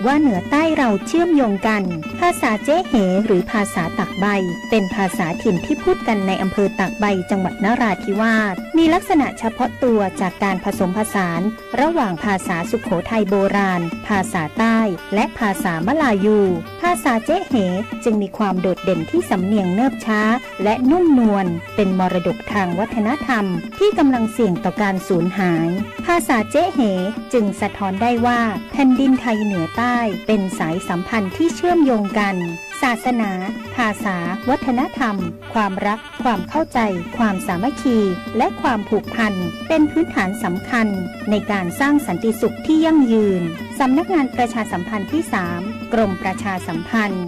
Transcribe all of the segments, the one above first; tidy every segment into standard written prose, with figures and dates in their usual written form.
ว่าเหนือใต้เราเชื่อมโยงกันภาษาเจ๊เหหรือภาษาตากใบเป็นภาษาถิ่นที่พูดกันในอำเภอตากใบจังหวัดนราธิวาสมีลักษณะเฉพาะตัวจากการผสมผสานระหว่างภาษาสุโขทัยโบราณภาษาใต้และภาษามลายูภาษาเจ๊เหจึงมีความโดดเด่นที่สำเนียงเนิบช้าและนุ่มนวลเป็นมรดกทางวัฒนธรรมที่กำลังเสี่ยงต่อการสูญหายภาษาเจ๊เหจึงสะท้อนได้ว่าแผ่นดินไทยเหนือใต้เป็นสายสัมพันธ์ที่เชื่อมโยงกันศาสนาภาษาวัฒนธรรมความรักความเข้าใจความสามัคคีและความผูกพันเป็นพื้นฐานสำคัญในการสร้างสันติสุขที่ยั่งยืนสำนักงานประชาสัมพันธ์ที่ 3 กรมประชาสัมพันธ์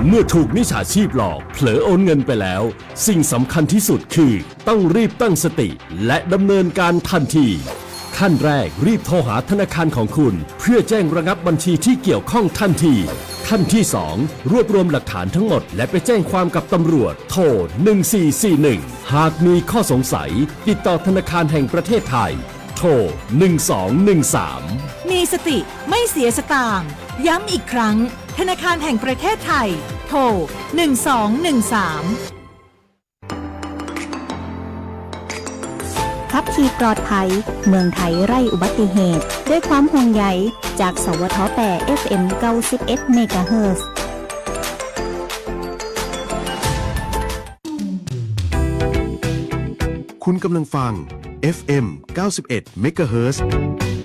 เมื่อถูกมิจฉาชีพหลอกเผลอโอนเงินไปแล้วสิ่งสำคัญที่สุดคือต้องรีบตั้งสติและดำเนินการทันทีขั้นแรกรีบโทรหาธนาคารของคุณเพื่อแจ้งระงับบัญชีที่เกี่ยวข้องทันทีขั้นที่ 2 รวบรวมหลักฐานทั้งหมดและไปแจ้งความกับตำรวจโทร1441หากมีข้อสงสัยติดต่อธนาคารแห่งประเทศไทยโทร1213มีสติไม่เสียสตางค์ย้ำอีกครั้งธนาคารแห่งประเทศไทยโทร1213ขับขี่ปลอดภัยเมืองไทยไร้อุบัติเหตุด้วยความห่วงใยจากสวท8 FM 91 เมกะเฮิรตซ์คุณกำลังฟัง FM 91 เมกะเฮิรตซ์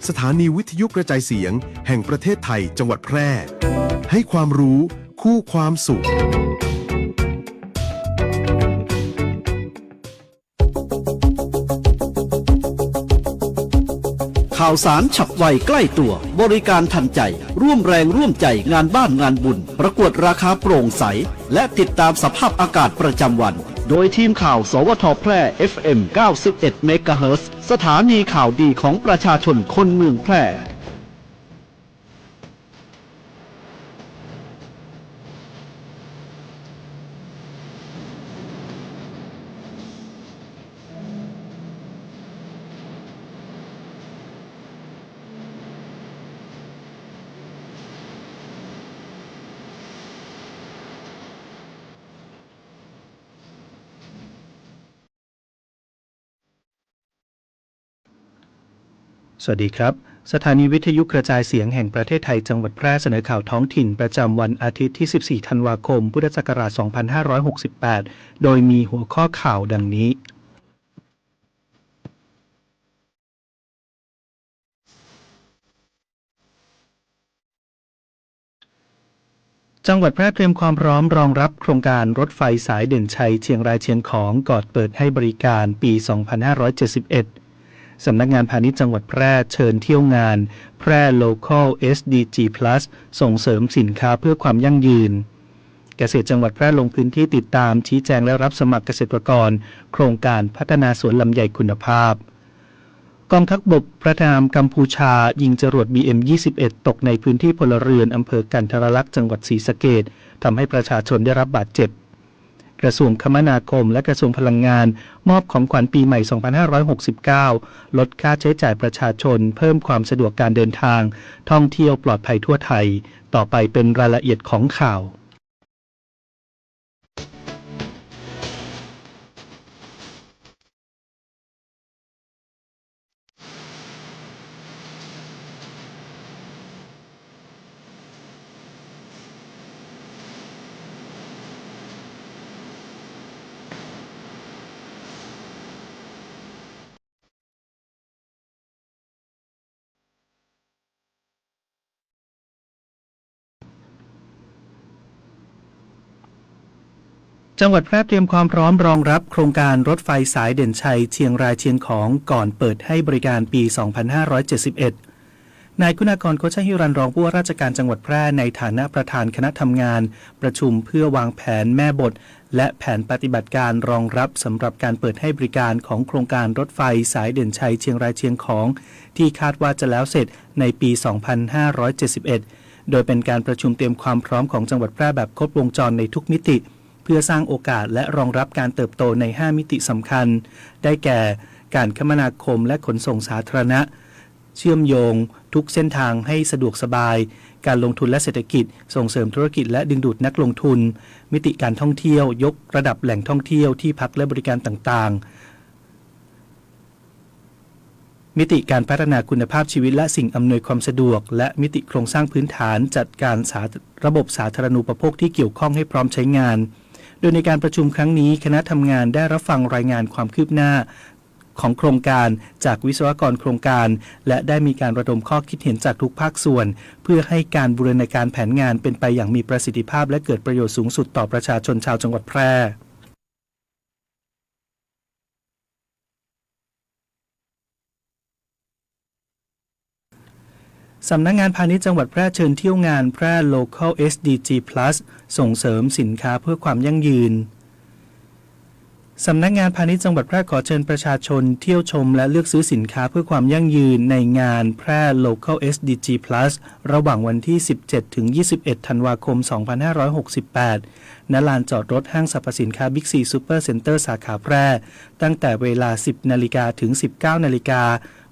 สถานีวิทยุกระจายเสียงแห่งประเทศไทยจังหวัดแพร่ให้ความรู้คู่ความสุขข่าวสารฉับไวใกล้ตัวบริการทันใจร่วมแรงร่วมใจงานบ้านงานบุญประกวดราคาโปร่งใสและติดตามสภาพอากาศประจำวันโดยทีมข่าวสวทแพร่ FM 91 เมกะเฮิรตซ์สถานีข่าวดีของประชาชนคนเมืองแพร่สวัสดีครับสถานีวิทยุกระจายเสียงแห่งประเทศไทยจังหวัดแพร่เสนอข่าวท้องถิ่นประจำวันอาทิตย์ที่ 14 ธันวาคม พุทธศักราช 2568 โดยมีหัวข้อข่าวดังนี้จังหวัดแพร่เตรียมความพร้อมรองรับโครงการรถไฟสายเด่นชัยเชียงรายเชียงของก่อนเปิดให้บริการปี 2571สำนักงานพาณิชย์จังหวัดแพร่เชิญเที่ยวงานแพร่ Local SDG Plus ส่งเสริมสินค้าเพื่อความยั่งยืนเกษตรจังหวัดแพร่ลงพื้นที่ติดตามชี้แจงและรับสมัครเกษตรกรโครงการพัฒนาสวนลำไยคุณภาพกองทัพบกประนามกัมพูชายิงจรวด BM-21 ตกในพื้นที่พลเรือนอำเภอกันทรลักษณ์จังหวัดศรีสะเกษทำให้ประชาชนได้รับบาดเจ็บกระทรวงคมนาคมและกระทรวงพลังงานมอบของขวัญปีใหม่ 2569 ลดค่าใช้จ่ายประชาชนเพิ่มความสะดวกการเดินทางท่องเที่ยวปลอดภัยทั่วไทยต่อไปเป็นรายละเอียดของข่าวจังหวัดแพร่เตรียมความพร้อมรองรับโครงการรถไฟสายเด่นชัยเชียงรายเชียงของก่อนเปิดให้บริการปี 2571 นายคุณากร โคชหิรัน รองผู้ว่าราชการจังหวัดแพร่ในฐานะประธานคณะทำงานประชุมเพื่อวางแผนแม่บทและแผนปฏิบัติการรองรับสำหรับการเปิดให้บริการของโครงการรถไฟสายเด่นชัยเชียงรายเชียงของที่คาดว่าจะแล้วเสร็จในปี 2571 โดยเป็นการประชุมเตรียมความพร้อมของจังหวัดแพร่แบบครบวงจรในทุกมิติเพื่อสร้างโอกาสและรองรับการเติบโตใน 5 มิติสำคัญได้แก่ การคมนาคมและขนส่งสาธารณะเชื่อมโยงทุกเส้นทางให้สะดวกสบายการลงทุนและเศรษฐกิจส่งเสริมธุรกิจและดึงดูดนักลงทุนมิติการท่องเที่ยวยกระดับแหล่งท่องเที่ยวที่พักและบริการต่างๆมิติการพัฒนาคุณภาพชีวิตและสิ่งอำนวยความสะดวกและมิติโครงสร้างพื้นฐานจัดการระบบสาธารณูปโภคที่เกี่ยวข้องให้พร้อมใช้งานโดยในการประชุมครั้งนี้คณะทำงานได้รับฟังรายงานความคืบหน้าของโครงการจากวิศวกรโครงการและได้มีการระดมข้อคิดเห็นจากทุกภาคส่วนเพื่อให้การบูรณาการแผนงานเป็นไปอย่างมีประสิทธิภาพและเกิดประโยชน์สูงสุดต่อประชาชนชาวจังหวัดแพร่สำนักงานพาณิชย์จังหวัดแพร่เชิญเที่ยวงานแพร่ Local SDG Plus ส่งเสริมสินค้าเพื่อความยั่งยืนสำนักงานพาณิชย์จังหวัดแพร่ขอเชิญประชาชนเที่ยวชมและเลือกซื้อสินค้าเพื่อความยั่งยืนในงานแพร่ Local SDG Plus ระหว่างวันที่ 17 ถึง 21 ธันวาคม 2568 ณ ลานจอดรถห้างสรรพสินค้า Big C Super Center สาขาแพร่ตั้งแต่เวลา 10 นาฬิกาถึง 19 นาฬิกา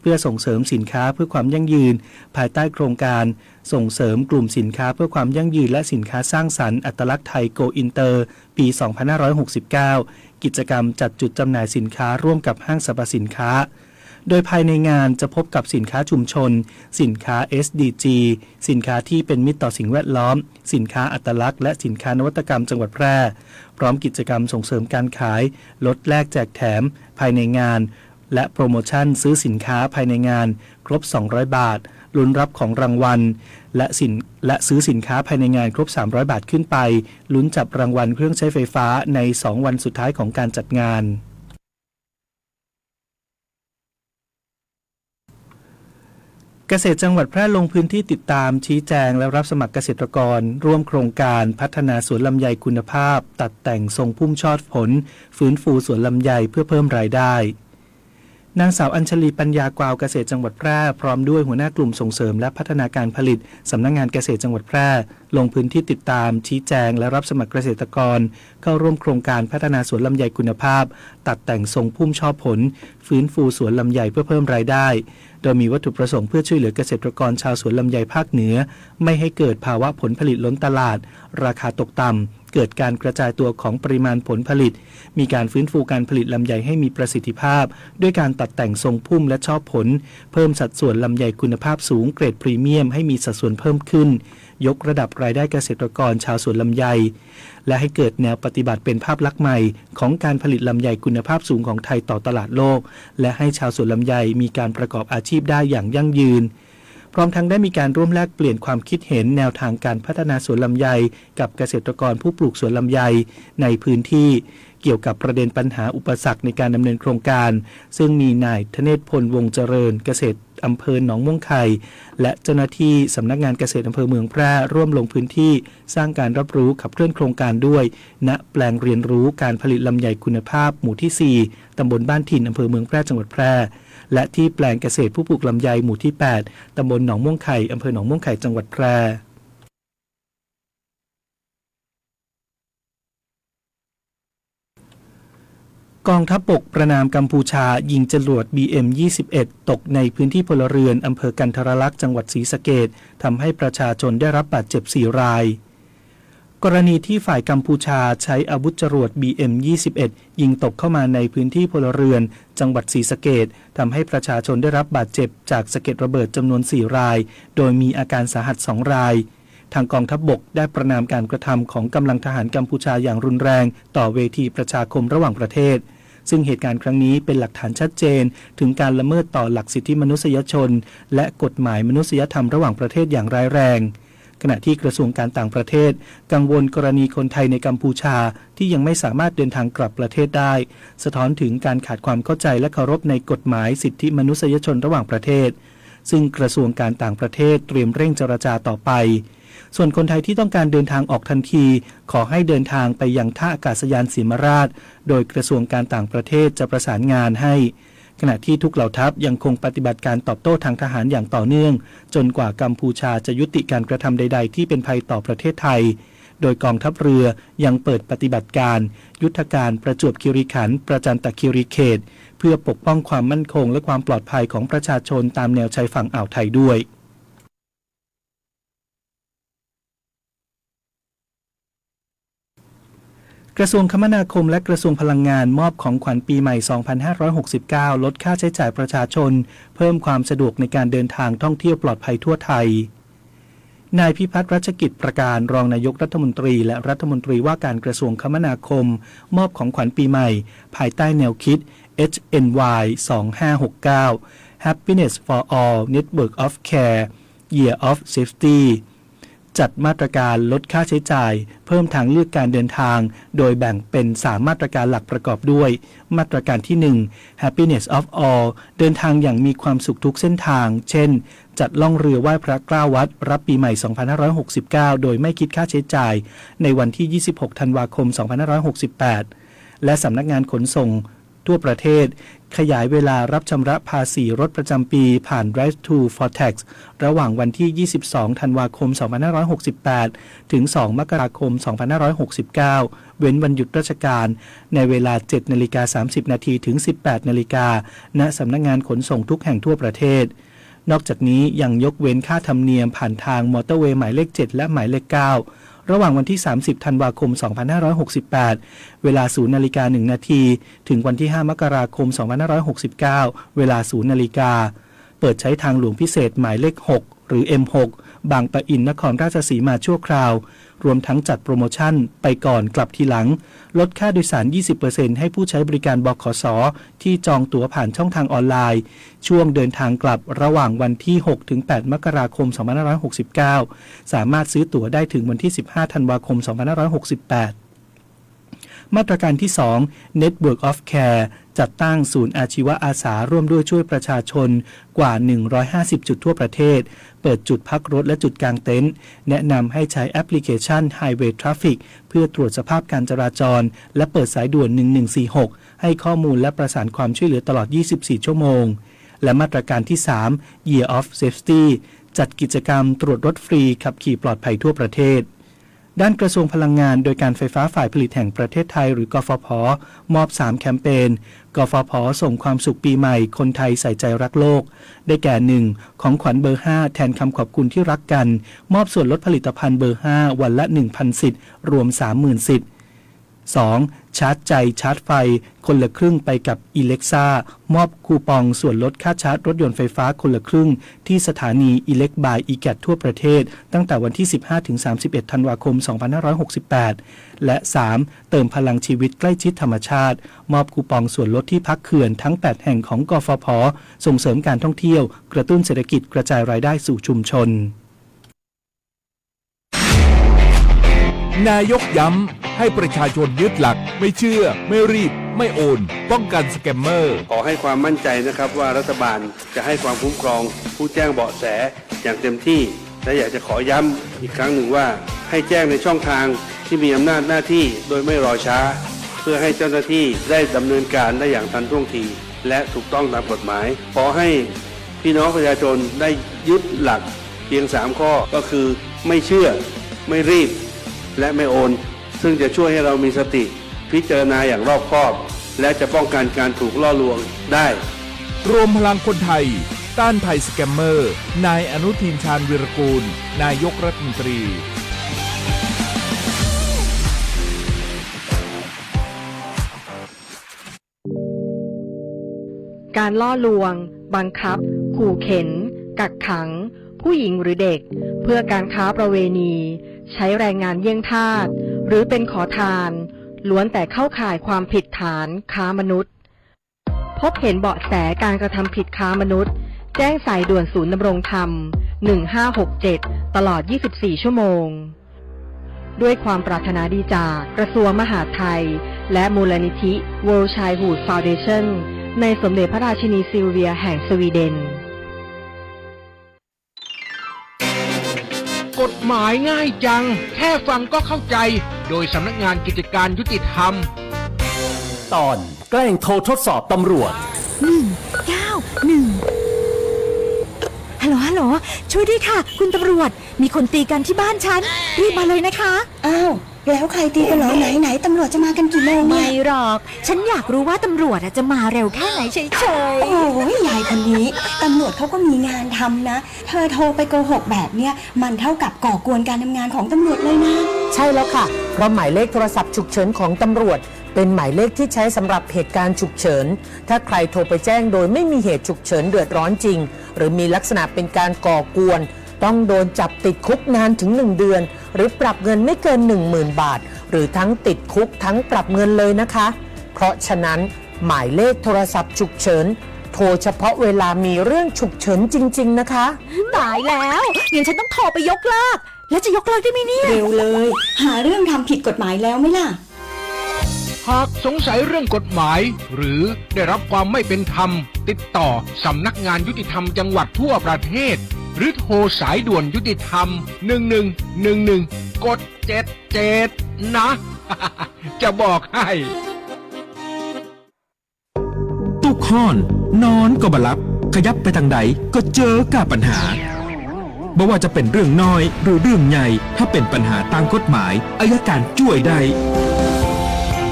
เพื่อส่งเสริมสินค้าเพื่อความยั่งยืนภายใต้โครงการส่งเสริมกลุ่มสินค้าเพื่อความยั่งยืนและสินค้าสร้างสรรค์อัตลักษณ์ไทย Go Inter ปี 2569 กิจกรรมจัดจุดจำหน่ายสินค้าร่วมกับห้างสรรพสินค้าโดยภายในงานจะพบกับสินค้าชุมชนสินค้า SDG สินค้าที่เป็นมิตรต่อสิ่งแวดล้อมสินค้าอัตลักษณ์และสินค้านวัตกรรมจังหวัดแพร่พร้อมกิจกรรมส่งเสริมการขายลดแลกแจกแถมภายในงานและโปรโมชั่นซื้อสินค้าภายในงานครบ200 บาทลุ้นรับของรางวัลและซื้อสินค้าภายในงานครบ300 บาทขึ้นไปลุ้นจับรางวัลเครื่องใช้ไฟฟ้าใน2 วันสุดท้ายของการจัดงานเกษตรจังหวัดแพร่ลงพื้นที่ติดตามชี้แจงและรับสมัครเกษตรกรร่วมโครงการพัฒนาสวนลำไยคุณภาพตัดแต่งทรงพุ่มชอดผลฟื้นฟูสวนลำไยเพื่อเพิ่มรายได้นางสาวอัญชลีปัญญากวาวเกษตรจังหวัดแพร่พร้อมด้วยหัวหน้ากลุ่มส่งเสริมและพัฒนาการผลิตสำนักงานเกษตรจังหวัดแพร่ลงพื้นที่ติดตามชี้แจงและรับสมัครเกษตรกรเข้าร่วมโครงการพัฒนาสวนลำไยคุณภาพตัดแต่งทรงพุ่มชอบผลฟื้นฟูสวนลำไยเพื่อเพิ่มรายได้โดยมีวัตถุประสงค์เพื่อช่วยเหลือเกษตรกรชาวสวนลำไยภาคเหนือไม่ให้เกิดภาวะผลผลิตล้นตลาดราคาตกต่ำเกิดการกระจายตัวของปริมาณผลผลิตมีการฟื้นฟูการผลิตลำไยให้มีประสิทธิภาพด้วยการตัดแต่งทรงพุ่มและชอบผลเพิ่มสัดส่วนลำไยคุณภาพสูงเกรดพรีเมียมให้มีสัดส่วนเพิ่มขึ้นยกระดับรายได้เกษตรกรชาวสวนลำไยและให้เกิดแนวปฏิบัติเป็นภาพลักษณ์ใหม่ของการผลิตลำไยคุณภาพสูงของไทยต่อตลาดโลกและให้ชาวสวนลำไยมีการประกอบอาชีพได้อย่างยั่งยืนพร้อมทั้งได้มีการร่วมแลกเปลี่ยนความคิดเห็นแนวทางการพัฒนาสวนลำไยกับเกษตรกรผู้ปลูกสวนลำไยในพื้นที่เกี่ยวกับประเด็นปัญหาอุปสรรคในการดำเนินโครงการซึ่งมีนายธเนศพลวงเจริญเกษตรอำเภอหนองม่วงไข่และเจ้าหน้าที่สำนักงานเกษตรอำเภอเมืองแพร่ร่วมลงพื้นที่สร้างการรับรู้ขับเคลื่อนโครงการด้วยณแปลงเรียนรู้การผลิตลำไยคุณภาพหมู่ที่ 4 ตำบลบ้านถิ่นอำเภอเมืองแพร่จังหวัดแพร่และที่แปลงเกษตรผู้ปลูกลำไยหมู่ที่ 8 ตำบลหนองม่วงไข่อำเภอหนองม่วงไข่จังหวัดแพร่กองทัพบกประนามกัมพูชายิงจรวด BM-21 ตกในพื้นที่พลเรือนอำเภอกันทรลักษณ์จังหวัดศรีสะเกษทำให้ประชาชนได้รับบาดเจ็บ4 รายกรณีที่ฝ่ายกัมพูชาใช้อาวุธจรวด BM-21 ยิงตกเข้ามาในพื้นที่พลเรือนจังหวัดศรีสะเกษทำให้ประชาชนได้รับบาดเจ็บจากสะเก็ดระเบิดจำนวน4 รายโดยมีอาการสาหัส2 รายทางกองทัพบกได้ประนามการกระทำของกำลังทหารกัมพูชาอย่างรุนแรงต่อเวทีประชาคมระหว่างประเทศซึ่งเหตุการณ์ครั้งนี้เป็นหลักฐานชัดเจนถึงการละเมิดต่อหลักสิทธิมนุษยชนและกฎหมายมนุษยธรรมระหว่างประเทศอย่างร้ายแรงขณะที่กระทรวงการต่างประเทศกังวลกรณีคนไทยในกัมพูชาที่ยังไม่สามารถเดินทางกลับประเทศได้สะท้อนถึงการขาดความเข้าใจและเคารพในกฎหมายสิทธิมนุษยชนระหว่างประเทศซึ่งกระทรวงการต่างประเทศเตรียมเร่งเจรจาต่อไปส่วนคนไทยที่ต้องการเดินทางออกทันทีขอให้เดินทางไปยังท่าอากาศยานสิมราชโดยกระทรวงการต่างประเทศจะประสานงานให้ขณะที่ทุกเหล่าทัพยังคงปฏิบัติการตอบโต้ทางทหารอย่างต่อเนื่องจนกว่ากัมพูชาจะยุติการกระทำใดๆที่เป็นภัยต่อประเทศไทยโดยกองทัพเรือยังเปิดปฏิบัติการยุทธการประจวบคีรีขันธ์ประจันตคีรีเขต เพื่อปกป้องความมั่นคงและความปลอดภัยของประชาชนตามแนวชายฝั่งอ่าวไทยด้วยกระทรวงคมนาคมและกระทรวงพลังงานมอบของขวัญปีใหม่ 2569 ลดค่าใช้จ่ายประชาชนเพิ่มความสะดวกในการเดินทางท่องเที่ยวปลอดภัยทั่วไทยนายพิพัฒน์รัชกิจประการรองนายกรัฐมนตรีและรัฐมนตรีว่าการกระทรวงคมนาคมมอบของขวัญปีใหม่ภายใต้แนวคิด HNY 2569 Happiness for All Network of Care Year of Safetyจัดมาตรการลดค่าใช้จ่ายเพิ่มทางเลือกการเดินทางโดยแบ่งเป็น3มาตรการหลักประกอบด้วยมาตรการที่ 1 Happiness of All เดินทางอย่างมีความสุขทุกเส้นทางเช่นจัดล่องเรือไหว้พระ9วัดรับปีใหม่ 2569 โดยไม่คิดค่าใช้จ่ายในวันที่ 26 ธันวาคม 2568 และสำนักงานขนส่งทั่วประเทศขยายเวลารับชำระภาษีรถประจำปีผ่าน Drive to for Tax ระหว่างวันที่ 22 ธันวาคม 2568 ถึง 2 มกราคม 2569 เว้นวันหยุดราชการในเวลา 7:30 น.ถึง 18:00 น.ณ สำนักงานขนส่งทุกแห่งทั่วประเทศนอกจากนี้ยังยกเว้นค่าธรรมเนียมผ่านทางมอเตอร์เวย์หมายเลข 7 และหมายเลข 9 ระหว่างวันที่ 30 ธันวาคม 2568 เวลา 0:01 น.ถึงวันที่ 5 มกราคม 2569 เวลา 0:00 น.เปิดใช้ทางหลวงพิเศษหมายเลข 6 หรือ M6 บางปะอินนครราชสีมาชั่วคราวรวมทั้งจัดโปรโมชั่นไปก่อนกลับทีหลังลดค่าโดยสาร 20% ให้ผู้ใช้บริการบขส.ที่จองตั๋วผ่านช่องทางออนไลน์ช่วงเดินทางกลับระหว่างวันที่ 6-8 มกราคม 2569 สามารถซื้อตั๋วได้ถึงวันที่ 15 ธันวาคม 2568 มาตรการที่ 2 Network of Care จัดตั้งศูนย์อาชีวะอาสาร่วมด้วยช่วยประชาชนกว่า 150 จุดทั่วประเทศเปิดจุดพักรถและจุดกางเต็นท์แนะนำให้ใช้แอปพลิเคชัน Highway Traffic เพื่อตรวจสภาพการจราจรและเปิดสายด่วน 1146 ให้ข้อมูลและประสานความช่วยเหลือตลอด 24 ชั่วโมงและมาตรการที่ 3 Year of Safety จัดกิจกรรมตรวจรถฟรีขับขี่ปลอดภัยทั่วประเทศด้านกระทรวงพลังงานโดยการไฟฟ้าฝ่ายผลิตแห่งประเทศไทยหรือกฟผ.มอบ3แคมเปญกฟผ.ส่งความสุขปีใหม่คนไทยใส่ใจรักโลกได้แก่ 1. ของขวัญเบอร์ 5 แทนคำขอบคุณที่รักกันมอบส่วนลดผลิตภัณฑ์เบอร์ 5 วันละ 1,000 สิทธิ์รวม 30,000 สิทธิ์ 2. ชาร์จใจชาร์จไฟคนละครึ่งไปกับ Alexa มอบคูปองส่วนลดค่าชาร์จรถยนต์ไฟฟ้าคนละครึ่งที่สถานี Elect by EGAT ทั่วประเทศตั้งแต่วันที่ 15-31 ธันวาคม 2568 และ 3. เติมพลังชีวิตใกล้ชิดธรรมชาติมอบคูปองส่วนลดที่พักเขื่อนทั้ง 8 แห่งของกฟผ.ส่งเสริมการท่องเที่ยวกระตุ้นเศรษฐกิจกระจายรายได้สู่ชุมชนนายกย้ำให้ประชาชนยึดหลักไม่เชื่อไม่รีบไม่โอนป้องกันสแกมเมอร์ขอให้ความมั่นใจนะครับว่ารัฐบาลจะให้ความคุ้มครองผู้แจ้งเบาะแสอย่างเต็มที่และอยากจะขอย้ำอีกครั้งหนึ่งว่าให้แจ้งในช่องทางที่มีอำนาจหน้าที่โดยไม่รอช้าเพื่อให้เจ้าหน้าที่ได้ดำเนินการได้อย่างทันท่วงทีและถูกต้องตามกฎหมายขอให้พี่น้องประชาชนได้ยึดหลักเพียง3ข้อก็คือไม่เชื่อไม่รีบและไม่โอนซึ่งจะช่วยให้เรามีสติพิจารณาอย่างรอบคอบและจะป้องกันการถูกล่อลวงได้รวมพลังคนไทยต้านภัยสแกมเมอร์นายอนุทินชาญวีรกูลนายกรัฐมนตรีการล่อลวงบังคับขู่เข็นกักขังผู้หญิงหรือเด็กเพื่อการค้าประเวณีใช้แรงงานเยี่ยงทาสหรือเป็นขอทานล้วนแต่เข้าข่ายความผิดฐานค้ามนุษย์พบเห็นเบาะแสการกระทำผิดค้ามนุษย์แจ้งสายด่วนศูนย์ดำรงธรรม1567ตลอด24ชั่วโมงด้วยความปรารถนาดีจากกระทรวงมหาดไทยและมูลนิธิ World Childhood Foundation ในสมเด็จพระราชินีซิลเวียแห่งสวีเดนกฎหมายง่ายจังแค่ฟังก็เข้าใจโดยสำนักงานกิจการยุติธรรมตอนแกล้งโทรทดสอบตำรวจ191ฮัลโหลช่วยด้วยค่ะคุณตำรวจมีคนตีกันที่บ้านฉันรีบมาเลยนะคะอ้าว แล้วใครตีกันเหรอไหนตำรวจจะมากันกี่โมงเนี่ย ไม่หรอก ฉันอยากรู้ว่าตำรวจจะมาเร็วแค่ไหนเฉยๆ โอ้ยยายคนนี้ตำรวจเขาก็มีงานทำนะเธอโทรไปโกหกแบบเนี้ยมันเท่ากับก่อกวนการทำงานของตำรวจเลยนะใช่แล้วค่ะเพราะหมายเลขโทรศัพท์ฉุกเฉินของตำรวจเป็นหมายเลขที่ใช้สำหรับเหตุการณ์ฉุกเฉินถ้าใครโทรไปแจ้งโดยไม่มีเหตุฉุกเฉินเดือดร้อนจริงหรือมีลักษณะเป็นการก่อกวนต้องโดนจับติดคุกนานถึง1เดือนหรือปรับเงินไม่เกิน 10,000 บาทหรือทั้งติดคุกทั้งปรับเงินเลยนะคะเพราะฉะนั้นหมายเลขโทรศัพท์ฉุกเฉินโทรเฉพาะเวลามีเรื่องฉุกเฉินจริงๆนะคะตายแล้วงั้นฉันต้องโทรไปยกเลิกแล้วจะยกเลิกได้ไหมเนี่ยเร็วเลยหาเรื่องทำผิดกฎหมายแล้วไหมล่ะหากสงสัยเรื่องกฎหมายหรือได้รับความไม่เป็นธรรมติดต่อสำนักงานยุติธรรมจังหวัดทั่วประเทศหรือโทรสายด่วนยุติธรรม1111กด77นะ จะบอกให้ตุกห้อนนอนก็บลับขยับไปทางใดก็เจอกับปัญหาบ่ว่าจะเป็นเรื่องน้อยหรือเรื่องใหญ่ถ้าเป็นปัญหาตามกฎหมายอัยการช่วยได้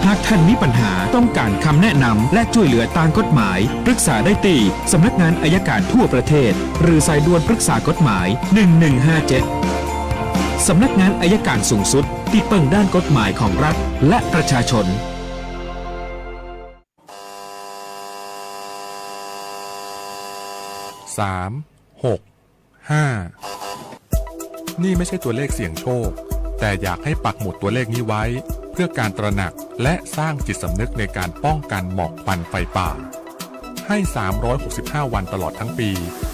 หากท่านมีปัญหาต้องการคำแนะนำและช่วยเหลือตามกฎหมายปรึกษาได้ที่สำนักงานอัยการทั่วประเทศหรือสายด่วนปรึกษากฎหมาย1157สำนักงานอัยการสูงสุดที่เปิ่งด้านกฎหมายของรัฐและประชาชน3 6 5นี่ไม่ใช่ตัวเลขเสี่ยงโชคแต่อยากให้ปักหมุดตัวเลขนี้ไว้เพื่อการตระหนักและสร้างจิตสำนึกในการป้องกันหมอกควันไฟป่าให้365วันตลอดทั้งปี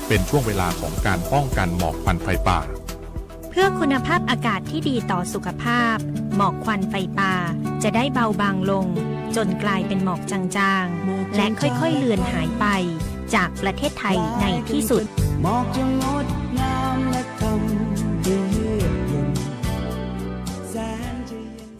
เป็นช่วงเวลาของการป้องกันหมอกควันไฟป่าเพื่อคุณภาพอากาศที่ดีต่อสุขภาพหมอกควันไฟป่าจะได้เบาบางลงจนกลายเป็นหมอกจางๆและค่อยๆเลือนหายไปจากประเทศไทยในที่สุดหมอกจะงดงามและทำให้เยือกเย็นแสนจะเย็น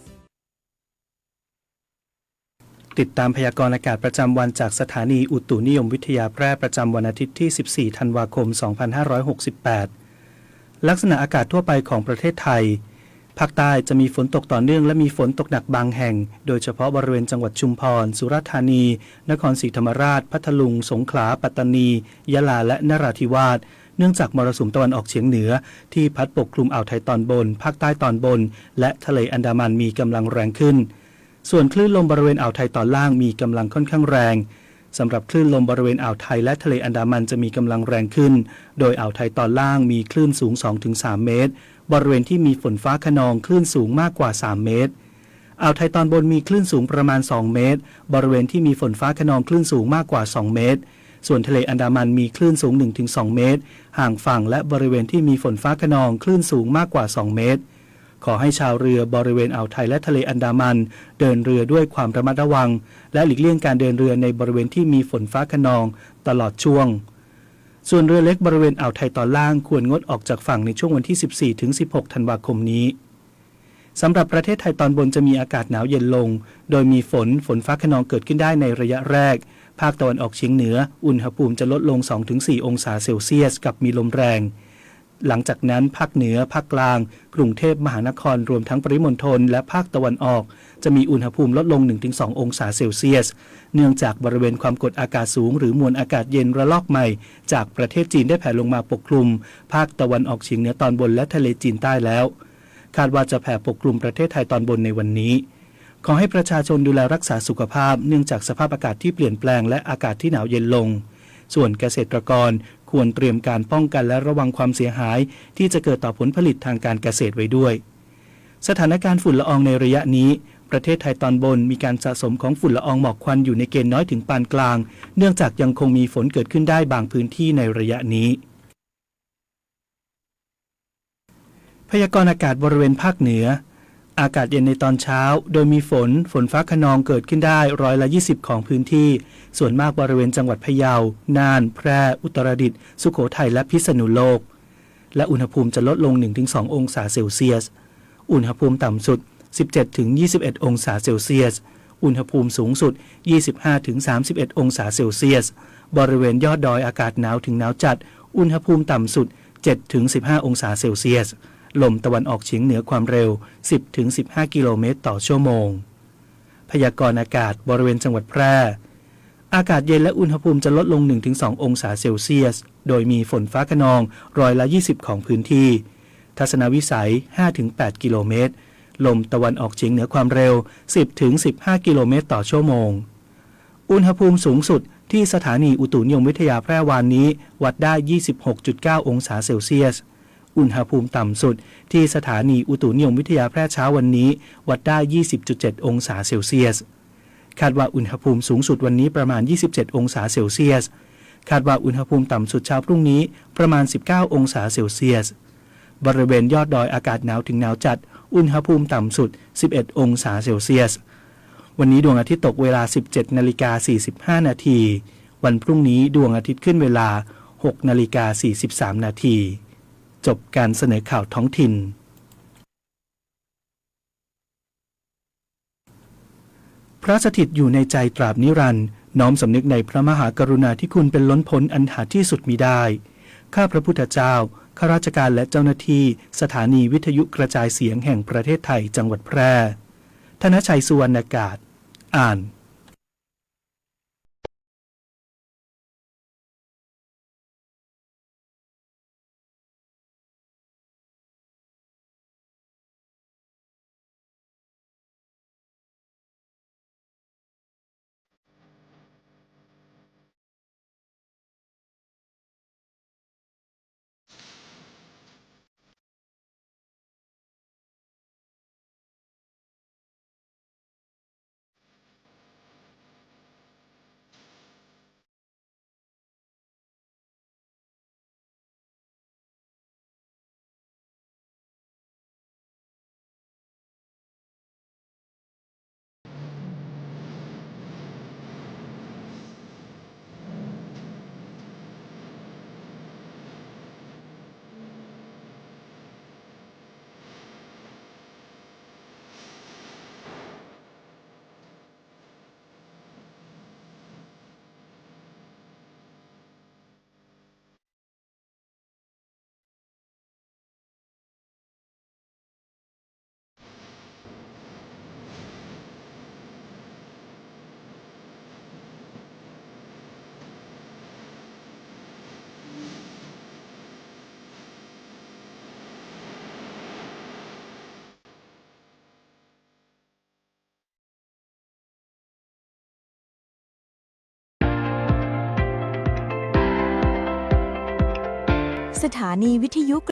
ติดตามพยากรณ์อากาศประจำวันจากสถานีอุตุนิยมวิทยาแพร่ประจำวันอาทิตย์ที่ 14 ธันวาคม 2568 ลักษณะอากาศทั่วไปของประเทศไทยภาคใต้จะมีฝนตกต่อเนื่องและมีฝนตกหนักบางแห่งโดยเฉพาะบริเวณจังหวัดชุมพรสุราษฎร์ธานีนครศรีธรรมราชพัทลุงสงขลาปัตตานียะลาและนราธิวาสเนื่องจากมรสุมตะวันออกเฉียงเหนือที่พัดปกคลุมอ่าวไทยตอนบนภาคใต้ตอนบนและทะเลอันดามันมีกำลังแรงขึ้นส่วนคลื่นลมบริเวณอ่าวไทยตอนล่างมีกำลังค่อนข้างแรงสำหรับคลื่นลมบริเวณอ่าวไทยและทะเลอันดามันจะมีกำลังแรงขึ้นโดยอ่าวไทยตอนล่างมีคลื่นสูง 2-3 เมตรบริเวณที่มีฝนฟ้าคะนองคลื่นสูงมากกว่า3เมตรอ่าวไทยตอนบนมีคลื่นสูงประมาณ2เมตรบริเวณที่มีฝนฟ้าคะนองคลื่นสูงมากกว่า2เมตรส่วนทะเลอันดามันมีคลื่นสูง 1-2 เมตรห่างฝั่งและบริเวณที่มีฝนฟ้าคะนองคลื่นสูงมากกว่า2เมตรขอให้ชาวเรือบริเวณอ่าวไทยและทะเลอันดามันเดินเรือด้วยความระมัดระวังและหลีกเลี่ยงการเดินเรือในบริเวณที่มีฝนฟ้าคะนองตลอดช่วงส่วนเรือเล็กบริเวณอ่าวไทยตอนล่างควรงดออกจากฝั่งในช่วงวันที่ 14-16 ธันวาคมนี้สำหรับประเทศไทยตอนบนจะมีอากาศหนาวเย็นลงโดยมีฝนฟ้าคะนองเกิดขึ้นได้ในระยะแรกภาคตะวันออกเฉียงเหนืออุณหภูมิจะลดลง 2-4 องศาเซลเซียสกับมีลมแรงหลังจากนั้นภาคเหนือภาคกลางกรุงเทพมหานครรวมทั้งปริมณฑลและภาคตะวันออกจะมีอุณหภูมิลดลง 1-2 องศาเซลเซียสเนื่องจากบริเวณความกดอากาศสูงหรือมวลอากาศเย็นระลอกใหม่จากประเทศจีนได้แผ่ลงมาปกคลุมภาคตะวันออกเฉียงเหนือตอนบนและทะเลจีนใต้แล้วคาดว่าจะแผ่ปกคลุมประเทศไทยตอนบนในวันนี้ขอให้ประชาชนดูแลรักษาสุขภาพเนื่องจากสภาพอากาศที่เปลี่ยนแปลงและอากาศที่หนาวเย็นลงส่วนเกษตรกรควรเตรียมการป้องกันและระวังความเสียหายที่จะเกิดต่อผลผลิตทางการเกษตรไว้ด้วยสถานการณ์ฝุ่นละอองในระยะนี้ประเทศไทยตอนบนมีการสะสมของฝุ่นละอองหมอกควันอยู่ในเกณฑ์น้อยถึงปานกลางเนื่องจากยังคงมีฝนเกิดขึ้นได้บางพื้นที่ในระยะนี้พยากรณ์อากาศบริเวณภาคเหนืออากาศเย็นในตอนเช้าโดยมีฝนฟ้าคะนองเกิดขึ้นได้120%ของพื้นที่ส่วนมากบริเวณจังหวัดพะเยาน่านแพร่อุตรดิตถ์สุโขทัยและพิษณุโลกและอุณหภูมิจะลดลง 1-2 องศาเซลเซียสอุณหภูมิต่ำสุด 17-21 องศาเซลเซียสอุณหภูมิสูงสุด 25-31 องศาเซลเซียสบริเวณยอดดอยอากาศหนาวถึงหนาวจัดอุณหภูมิต่ำสุด 7-15 องศาเซลเซียส ลมตะวันออกเฉียงเหนือความเร็ว 10-15 กิโลเมตรต่อชั่วโมงพยากรณ์อากาศบริเวณจังหวัดแพร่อากาศเย็นและอุณหภูมิจะลดลง 1-2 องศาเซลเซียสโดยมีฝนฟ้าคะนอง20%ของพื้นที่ทัศนวิสัย 5-8 กิโลเมตรลมตะวันออกเฉียงเหนือความเร็ว 10-15 กิโลเมตรต่อชั่วโมงอุณหภูมิสูงสุดที่สถานีอุตุนิยมวิทยาแพร่วานนี้วัดได้ 26.9 องศาเซลเซียสอุณหภูมิต่ำสุดที่สถานีอุตุนิยมวิทยาแพร่เช้าวันนี้วัดได้ 20.7 องศาเซลเซียสคาดว่าอุณหภูมิสูงสุดวันนี้ประมาณ 27 องศาเซลเซียสคาดว่าอุณหภูมิต่ำสุดเช้าพรุ่งนี้ประมาณ 19 องศาเซลเซียสบริเวณยอดดอยอากาศหนาวถึงหนาวจัดอุณหภูมิต่ำสุด 11 องศาเซลเซียสวันนี้ดวงอาทิตย์ตกเวลา 17:45 นาทีวันพรุ่งนี้ดวงอาทิตย์ขึ้นเวลา 6:43 นาทีจบการเสนอข่าวท้องถิ่นพระสถิตอยู่ในใจตราบนิรันดร์น้อมสำนึกในพระมหากรุณาธิคุณเป็นล้นพ้นอันหาที่สุดมิได้ข้าพระพุทธเจ้าข้าราชการและเจ้าหน้าที่สถานีวิทยุกระจายเสียงแห่งประเทศไทยจังหวัดแพร่ธนชัยสุวรรณากาศอ่านสถานีวิทยุ